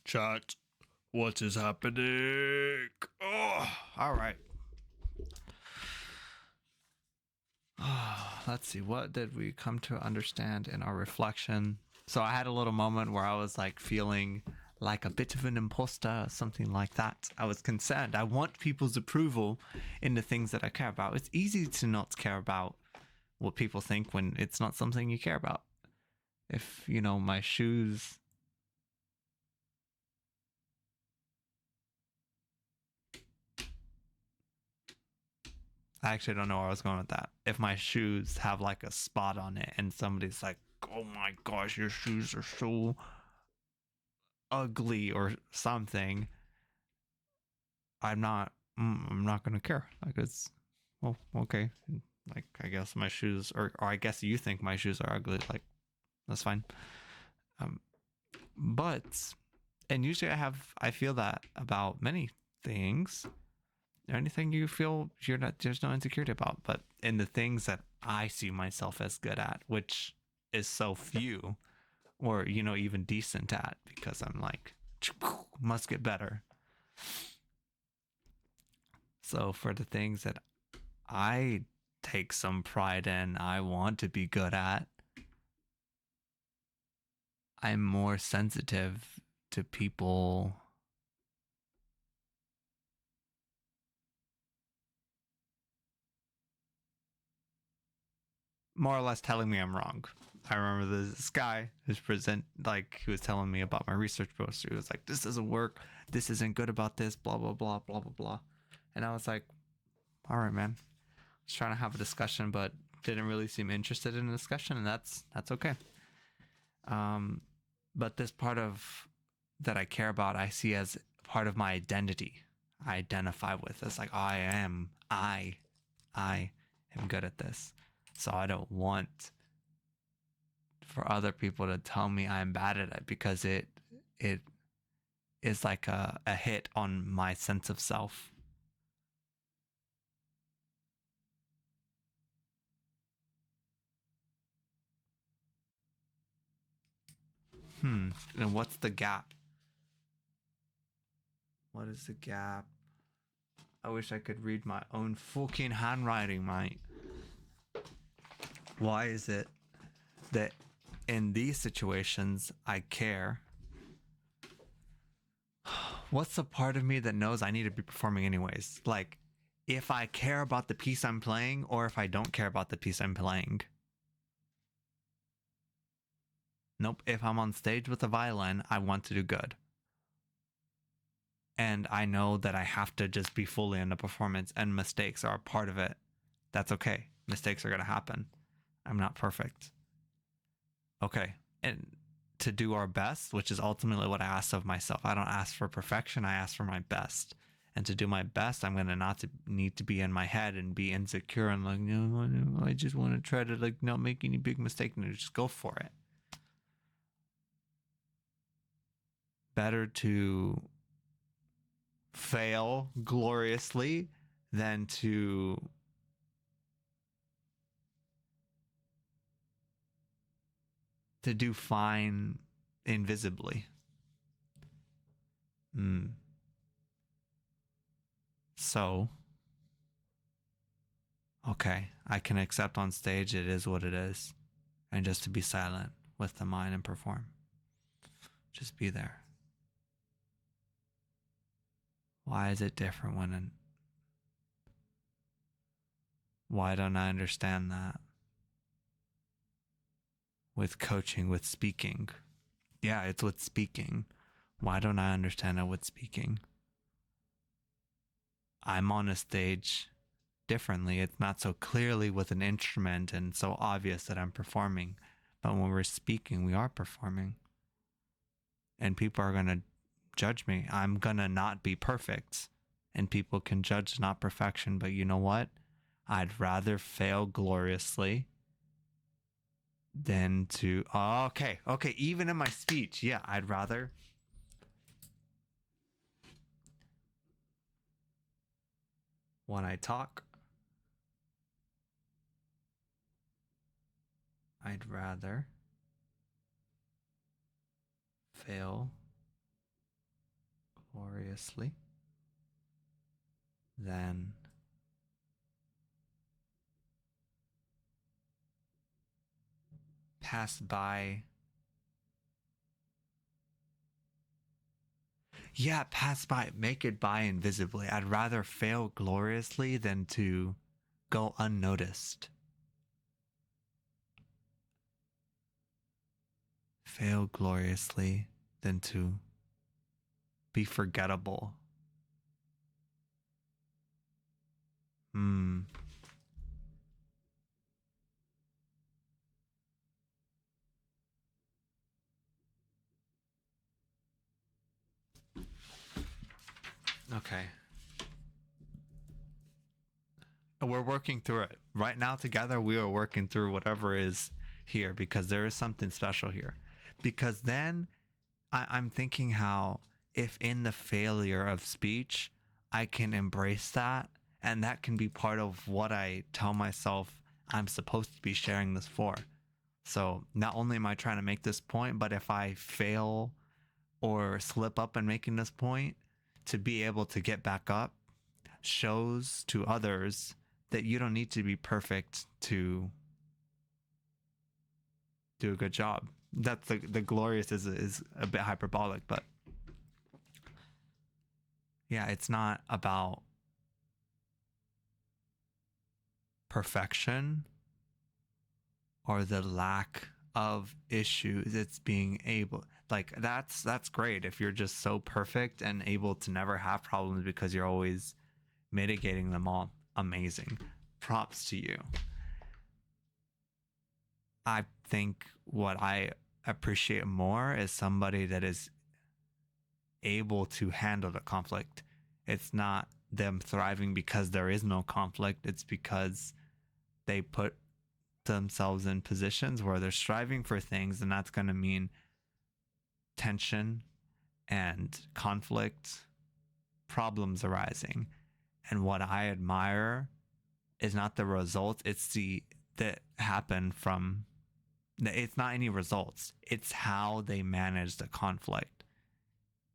Chat, what is happening? Oh, all right. Let's see. What did we come to understand in our reflection? So I had a little moment where I was like feeling like a bit of an imposter, something like that. I was concerned. I want people's approval in the things that I care about. It's easy to not care about what people think when it's not something you care about. If, my shoes. I actually don't know where I was going with that. If my shoes have like a spot on it and somebody's like, oh my gosh, your shoes are so ugly or something, I'm not gonna care. Like, it's, well, okay. Like, I guess my shoes, or I guess you think my shoes are ugly. Like, that's fine. Um, but and usually I feel that about many things. Anything you feel there's no insecurity about, but in the things that I see myself as good at, which is so few, or even decent at, because I'm like, must get better. So for the things that I take some pride in, I want to be good at, I'm more sensitive to people more or less telling me I'm wrong. I remember this guy who's he was telling me about my research poster. He was like, this doesn't work. This isn't good about this, blah, blah, blah, blah, blah, blah. And I was like, all right, man. I was trying to have a discussion, but didn't really seem interested in a discussion, and that's okay. But this part of that I care about, I see as part of my identity. I identify with. It's like, I am good at this. So I don't want for other people to tell me I'm bad at it, because it is like a hit on my sense of self. And what's the gap? What is the gap? I wish I could read my own fucking handwriting, mate. Why is it that in these situations I care? What's the part of me that knows I need to be performing anyways? Like, if I care about the piece I'm playing, or if I don't care about the piece I'm playing. Nope. If I'm on stage with a violin, I want to do good. And I know that I have to just be fully in the performance, and mistakes are a part of it. That's okay. Mistakes are going to happen. I'm not perfect. Okay. And to do our best, which is ultimately what I ask of myself. I don't ask for perfection. I ask for my best. And to do my best, I'm going to not to need to be in my head and be insecure and like, no, I just want to try to like not make any big mistake, and just go for it. Better to fail gloriously than to do fine invisibly. So, okay, I can accept on stage it is what it is, and just to be silent with the mind and perform. Just be there. Why is it different why don't I understand that? With coaching, with speaking. Yeah, it's with speaking. Why don't I understand it with speaking? I'm on a stage differently. It's not so clearly with an instrument and so obvious that I'm performing. But when we're speaking, we are performing. And people are going to judge me. I'm going to not be perfect. And people can judge not perfection. But you know what? I'd rather fail gloriously than to. Oh, okay. Even in my speech, yeah, I'd rather. When I talk, I'd rather fail gloriously, then pass by. Yeah, pass by, make it by invisibly. I'd rather fail gloriously than to go unnoticed. Fail gloriously than to be forgettable. Hmm. Okay. We're working through it. Right now together we are working through whatever is here because there is something special here. Because then I'm thinking how if in the failure of speech, I can embrace that and that can be part of what I tell myself I'm supposed to be sharing this for. So not only am I trying to make this point, but if I fail or slip up in making this point, to be able to get back up shows to others that you don't need to be perfect to do a good job. That's the glorious is a bit hyperbolic, but yeah, it's not about perfection or the lack of issues. It's being able, like, that's great if you're just so perfect and able to never have problems because you're always mitigating them all. Amazing, props to you. I think what I appreciate more is somebody that is able to handle the conflict. It's not them thriving because there is no conflict, it's because they put themselves in positions where they're striving for things, and that's going to mean tension and conflict, problems arising. And what I admire is not the results, it's the that happen from, it's not any results, it's how they manage the conflict.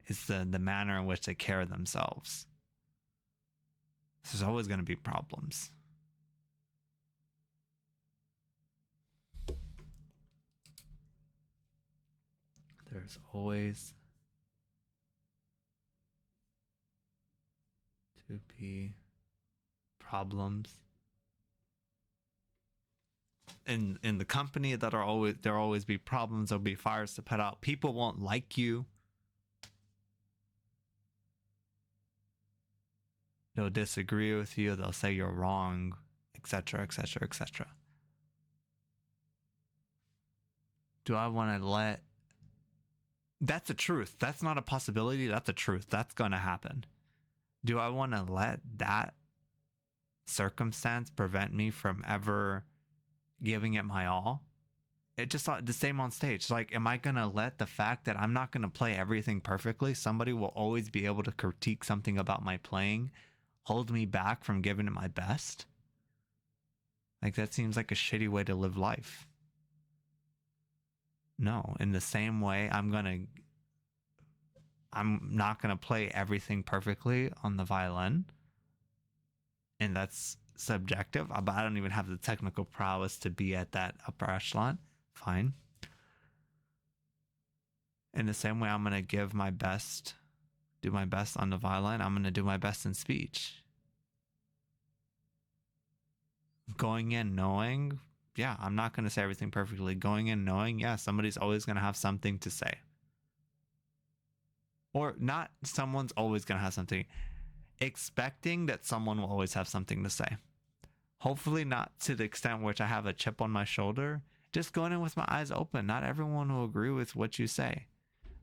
It's the manner in which they carry themselves. There's always going to be problems. There's always to be problems in the company. That are always, there'll always be problems. There'll be fires to put out. People won't like you. They'll disagree with you. They'll say you're wrong, etc., etc., etc. Do I want to let? That's the truth. That's not a possibility. That's a truth. That's going to happen. Do I want to let that circumstance prevent me from ever giving it my all? It just the same on stage. Like, am I gonna let the fact that I'm not gonna play everything perfectly, somebody will always be able to critique something about my playing, hold me back from giving it my best? Like, that seems like a shitty way to live life. No, in the same way, I'm not gonna play everything perfectly on the violin, and that's subjective. But I don't even have the technical prowess to be at that upper echelon. Fine. In the same way, I'm gonna give my best, do my best on the violin. I'm gonna do my best in speech. Going in knowing, yeah, I'm not gonna say everything perfectly. Going in knowing, yeah, somebody's always gonna have something to say. Or not, someone's always gonna have something. Expecting that someone will always have something to say. Hopefully not to the extent which I have a chip on my shoulder. Just going in with my eyes open. Not everyone will agree with what you say.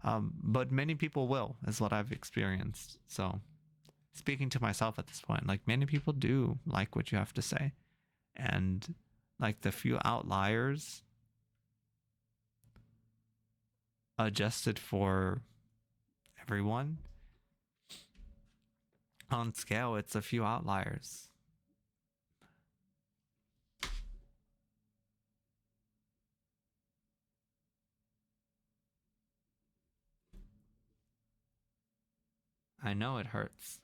But many people will, is what I've experienced. So, speaking to myself at this point, like, many people do like what you have to say. And like the few outliers, adjusted for everyone, on scale, it's a few outliers. I know it hurts.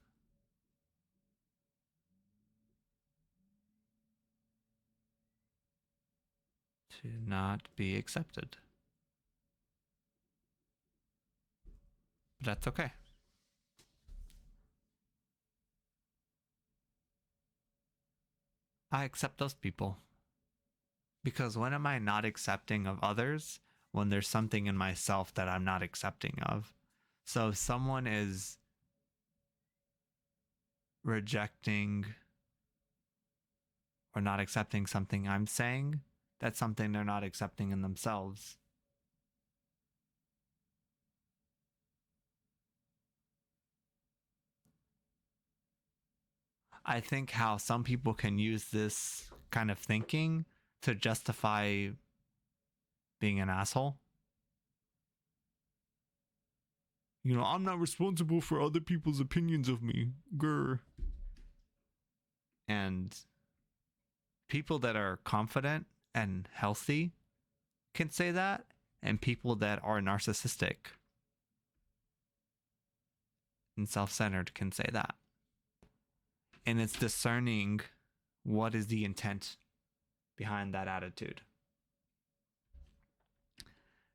To not be accepted. But that's okay. I accept those people. Because when am I not accepting of others? When there's something in myself that I'm not accepting of. So if someone is rejecting or not accepting something I'm saying, that's something they're not accepting in themselves. I think how some people can use this kind of thinking to justify being an asshole. You know, I'm not responsible for other people's opinions of me. Grr. And people that are confident and healthy can say that, and people that are narcissistic and self-centered can say that. And it's discerning what is the intent behind that attitude.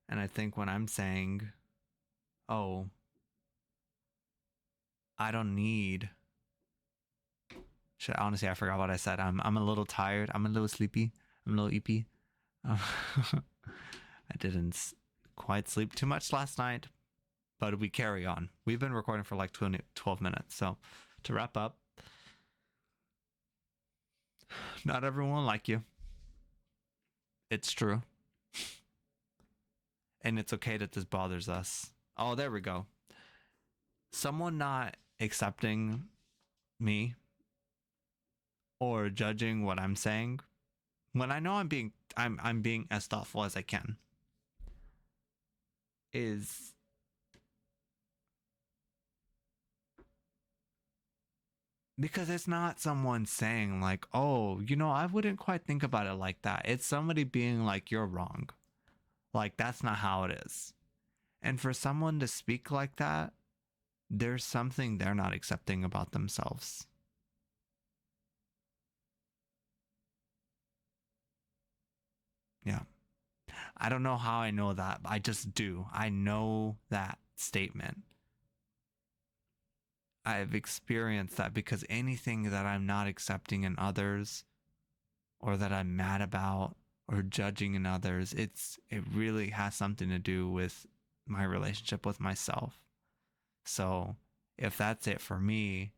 And I think when I'm saying, oh, I don't need. Honestly, I forgot what I said. I'm a little tired. I'm a little sleepy. I'm a little eepy. I didn't quite sleep too much last night, but we carry on. We've been recording for like 12 minutes. So to wrap up, not everyone like you. It's true. And it's okay that this bothers us. Oh, there we go. Someone not accepting me or judging what I'm saying when I know I'm being as thoughtful as I can is because it's not someone saying like, oh, you know, I wouldn't quite think about it like that. It's somebody being like, you're wrong. Like, that's not how it is. And for someone to speak like that, there's something they're not accepting about themselves. Yeah. I don't know how I know that, but I just do. I know that statement. I've experienced that because anything that I'm not accepting in others or that I'm mad about or judging in others, it really has something to do with my relationship with myself. So if that's it for me,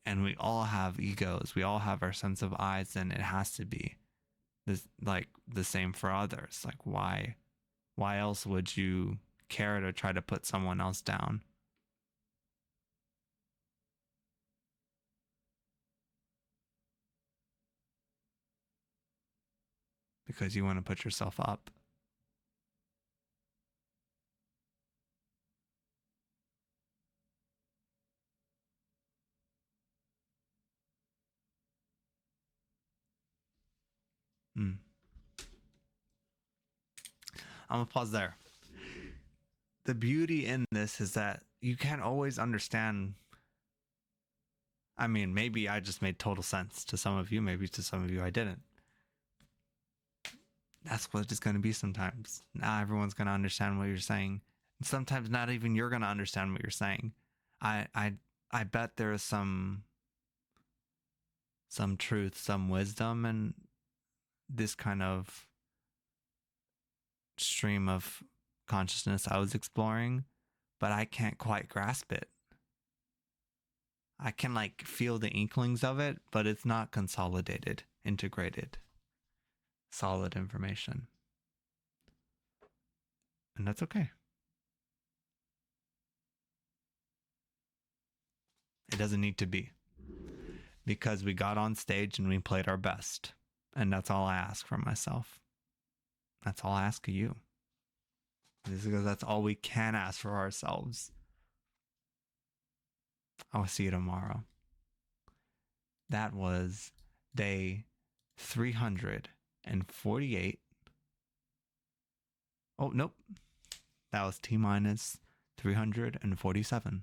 and we all have egos, we all have our sense of eyes, then it has to be this like the same for others. Like why else would you care to try to put someone else down? Because you want to put yourself up. Mm. I'm gonna pause there. The beauty in this is that you can't always understand. I mean, maybe I just made total sense to some of you, maybe to some of you I didn't. That's what it's going to be sometimes. Not everyone's going to understand what you're saying. And sometimes not even you're going to understand what you're saying. I I I bet there is some truth, some wisdom in this kind of stream of consciousness I was exploring, but I can't quite grasp it. I can like feel the inklings of it, but it's not consolidated, integrated, solid information. And that's okay. It doesn't need to be. Because we got on stage and we played our best. And that's all I ask from myself. That's all I ask of you. This is because that's all we can ask for ourselves. I'll see you tomorrow. That was day 348. Oh, nope. That was T minus 347.